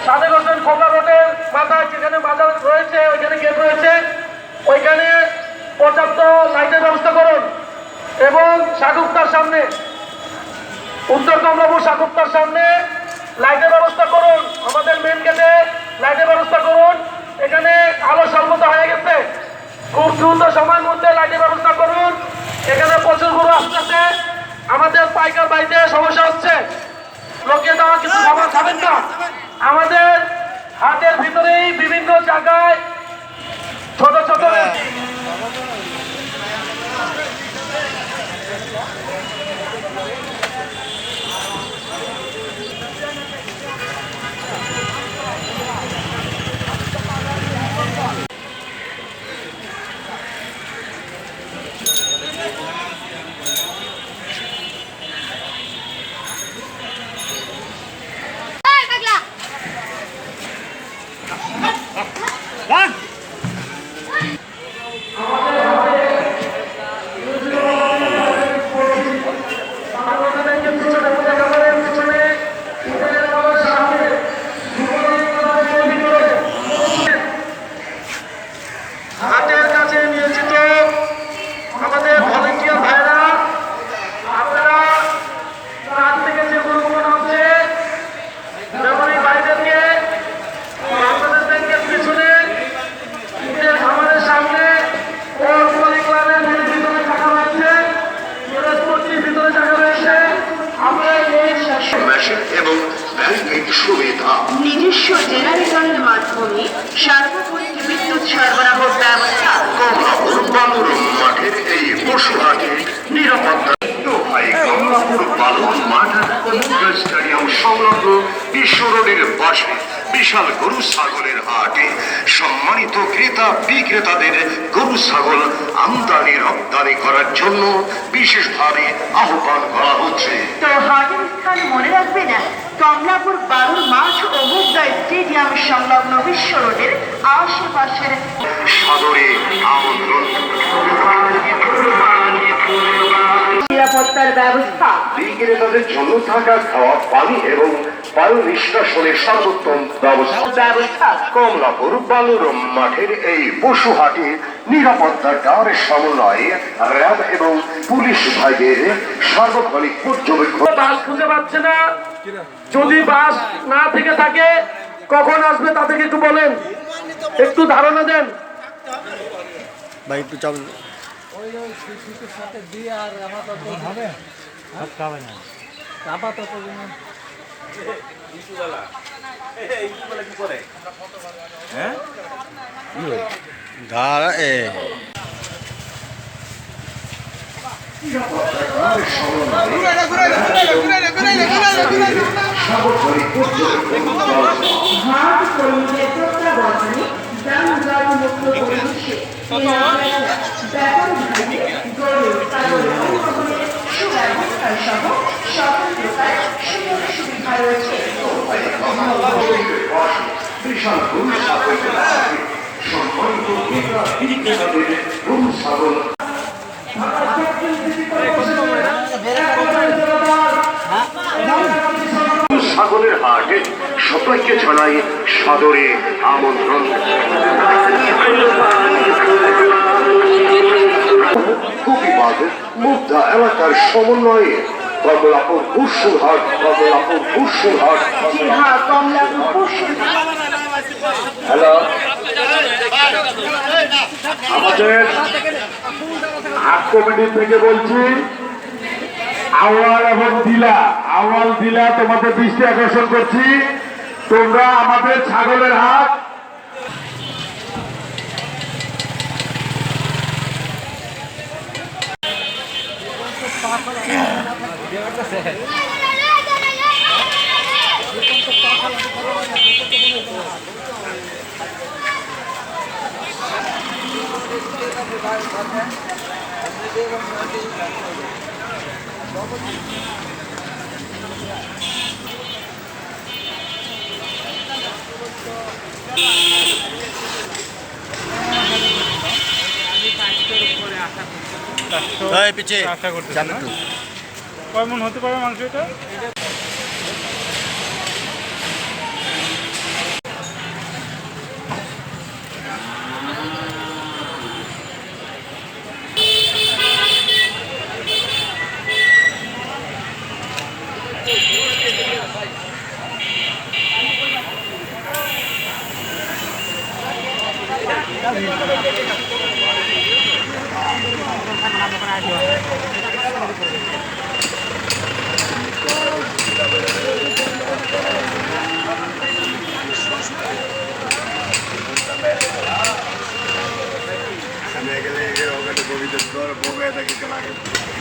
সাদেক হোসেন খোকা রোডের মাথায় যেখানে বাজার রয়েছে ওইখানে গেট রয়েছে, ওইখানে পর্যাপ্ত লাইটের ব্যবস্থা করুন। এবং শাকুপ্তার সামনে, উত্তর কমলাপুর শাকুপ্তার সামনে লাইটের ব্যবস্থা করুন। আমাদের মেন গেটে লাইটের ব্যবস্থা করুন। এখানে আলো স্বল্পত হয়ে গেছে, খুব দ্রুত সময়ের মধ্যে লাইটের ব্যবস্থা করুন। এখানে প্রচুর গরু আসতেছে, আমাদের পাইকার বাড়িতে সমস্যা হচ্ছে, লোকে দেওয়া কিছু খাবার খাবেন না। আমাদের হাটের ভিতরেই বিভিন্ন জায়গায় ছোট ছোট এবং ব্যাংকিং সুবিধা, নিজস্ব জেনারেটরের মাধ্যমে সার্বক্ষণিক বিদ্যুৎ সরবরাহ ব্যবস্থা। কমলাপুর বালুর মাঠের এই পশু হাটে নিরাপত্তা কমলাপুর বালুর মাঠ স্টেডিয়াম সংলগ্ন বিশ্ব রোডের পাশে বিশাল গরু ছাগলের হাটে সম্মানিত ক্রেতা বিক্রেতাদের গরু ছাগল আমদানি রপ্তানি করার জন্য বিশেষভাবে আহ্বান করা হচ্ছে। তো হাটের স্থান মনে রাখবে না, কমলাপুর বালুর মাঠ ও মুগদা স্টেডিয়াম সংলগ্ন বিশ্ব রোডের আশেপাশের সাদরে আমন্ত্রণ। নিরাপত্তার ব্যবস্থা, বিক্রেতাদের জন্য থাকা খাওয়া পানি এবং বায়ু নিষ্কাশনের সর্বোত্তম ব্যবস্থা। কমলাপুর বালুর মাঠের এই পশু হাটে নিরাপত্তার সমন্বয়ে র্যাব এবং পুলিশ বিভাগের সার্বক্ষণিক পর্যবেক্ষণ। বাস খুঁজে পাচ্ছে না, যদি বাস না থেকে থাকে কখন আসবে তাদেরকে একটু বলেন, একটু ধারণা দেন ভাই। একটু চাপ সাথে দিয়ে আর আপাতত হবে না আপাতত ধারা এ বিশাল গরু ছাগল ছাগলের হাটে সবাইকে জানাই সাদরে আমন্ত্রণ। কুপিবাগ মুগদা এলাকার সমন্বয়ে কমলাপুর পশুরহাট, কমলাপুর পশুরহাট। হ্যালো, আমাদের হাট কমিটি থেকে বলছি, আওয়াল এবং দিলা, আওয়াল দিলা তোমাদের দৃষ্টি আকর্ষণ করছি, তোমরা আমাদের ছাগলের হাট পিছিয়ে আশা করতে কয় মন হতে পারে মাংস এটা? আমি গেলে ওখানে কবিতা বউ থাকে